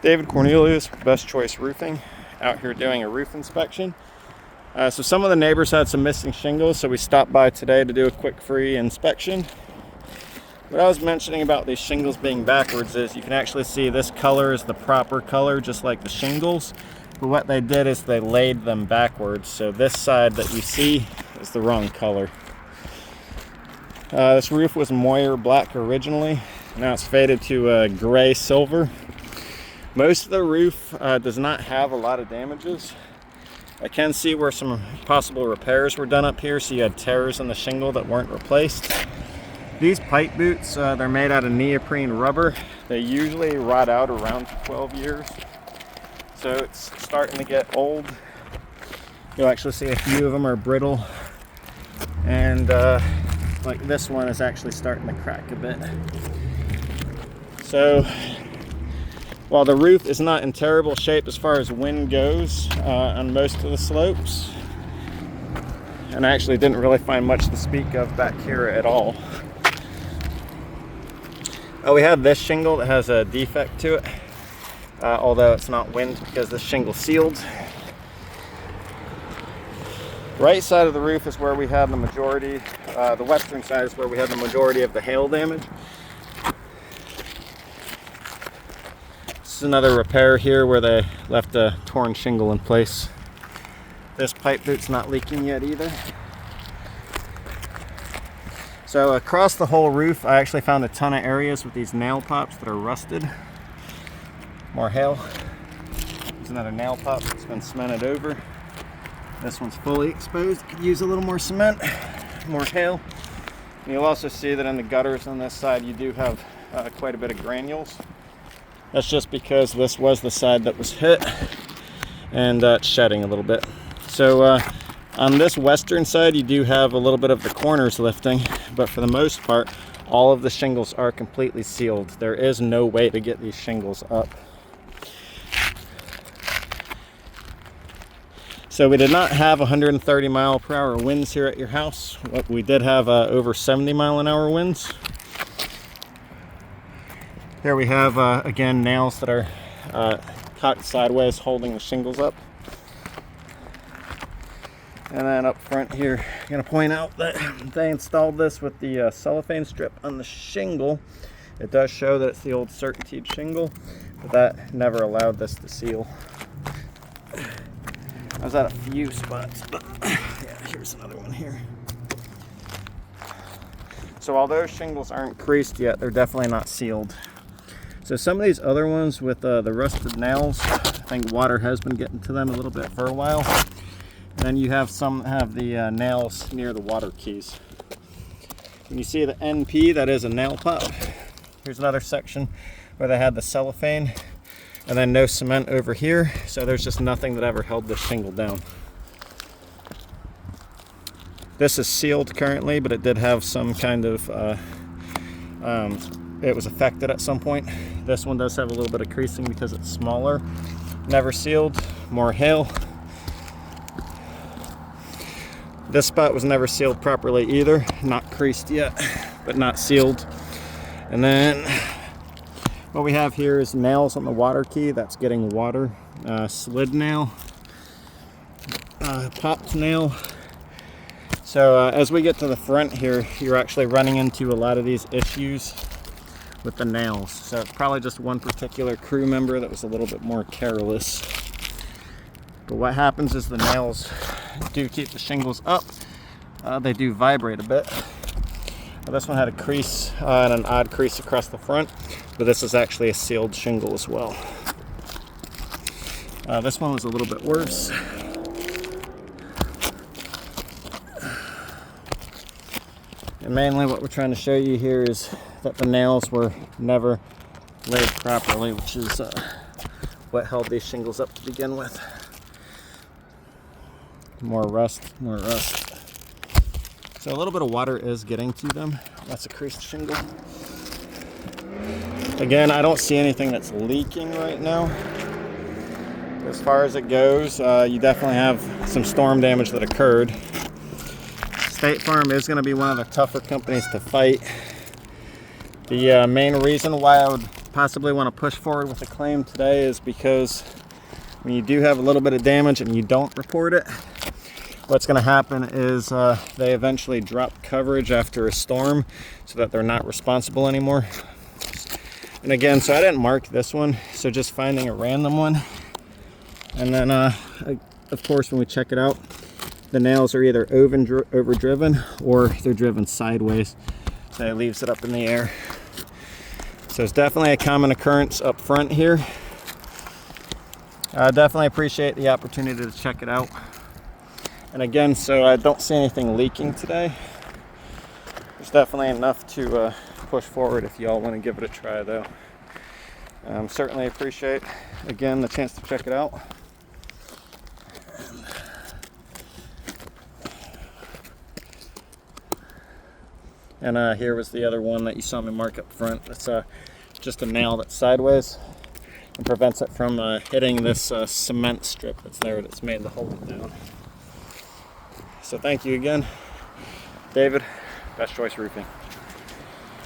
David Cornelius, Best Choice Roofing, out here doing a roof inspection. So some of the neighbors had some missing shingles, so we stopped by today to do a quick free inspection. What I was mentioning about these shingles being backwards is you can actually see this color is the proper color, just like the shingles. But what they did is they laid them backwards, so this side that you see is the wrong color. This roof was moire black originally. Now it's faded to gray silver. Most of the roof does not have a lot of damages. I can see where some possible repairs were done up here, so you had tears in the shingle that weren't replaced. These pipe boots, they're made out of neoprene rubber. They usually rot out around 12 years. So it's starting to get old. You'll actually see a few of them are brittle. And like this one is actually starting to crack a bit. So while the roof is not in terrible shape as far as wind goes on most of the slopes, and I actually didn't really find much to speak of back here at all. We have this shingle that has a defect to it, although it's not wind because the shingle sealed. Right side of the roof is where we had the majority, the western side is where we had the majority of the hail damage. This is another repair here where they left a torn shingle in place. This pipe boot's not leaking yet either. So across the whole roof, I actually found a ton of areas with these nail pops that are rusted. More hail. There's another nail pop that's been cemented over. This one's fully exposed. Could use a little more cement. More hail. And you'll also see that in the gutters on this side, you do have quite a bit of granules. That's just because this was the side that was hit, and it's shedding a little bit. So on this western side, you do have a little bit of the corners lifting, but for the most part, all of the shingles are completely sealed. There is no way to get these shingles up. So we did not have 130 mile per hour winds here at your house. We did have over 70 mile an hour winds. Here we have, again, nails that are cocked sideways holding the shingles up. And then up front here, I'm going to point out that they installed this with the cellophane strip on the shingle. It does show that it's the old Certainty shingle, but that never allowed this to seal. I was at a few spots, but yeah, here's another one here. So while those shingles aren't creased yet, they're definitely not sealed. So some of these other ones with the rusted nails, I think water has been getting to them a little bit for a while. And then you have some that have the nails near the water keys. When you see the NP, that is a nail pop. Here's another section where they had the cellophane, and then no cement over here. So there's just nothing that ever held this shingle down. This is sealed currently, but it did have some kind of, it was affected at some point. This one does have a little bit of creasing because it's smaller. Never sealed. More hail. This spot was never sealed properly either. Not creased yet, but not sealed. And then what we have here is nails on the water key. That's getting water. Slid nail. Popped nail. So as we get to the front here, you're actually running into a lot of these issues with the nails. So it's probably just one particular crew member that was a little bit more careless. But what happens is the nails do keep the shingles up. They do vibrate a bit. This one had a crease and an odd crease across the front, but this is actually a sealed shingle as well. This one was a little bit worse. And mainly what we're trying to show you here is that the nails were never laid properly, which is what held these shingles up to begin with. More rust, more rust. So a little bit of water is getting to them. That's a creased shingle. Again, I don't see anything that's leaking right now. As far as it goes, you definitely have some storm damage that occurred. State Farm is going to be one of the tougher companies to fight. The main reason why I would possibly want to push forward with a claim today is because when you do have a little bit of damage and you don't report it, what's going to happen is they eventually drop coverage after a storm so that they're not responsible anymore. And again, so I didn't mark this one, so just finding a random one. And then, of course, when we check it out, the nails are either overdriven or they're driven sideways, so it leaves it up in the air. So it's definitely a common occurrence up front here. I definitely appreciate the opportunity to check it out. And again, so I don't see anything leaking today. There's definitely enough to push forward if y'all want to give it a try, though. Certainly appreciate, again, the chance to check it out. And here was the other one that you saw me mark up front. It's just a nail that's sideways and prevents it from hitting this cement strip that's there that's made to hold it down. So thank you again, David, Best Choice Roofing.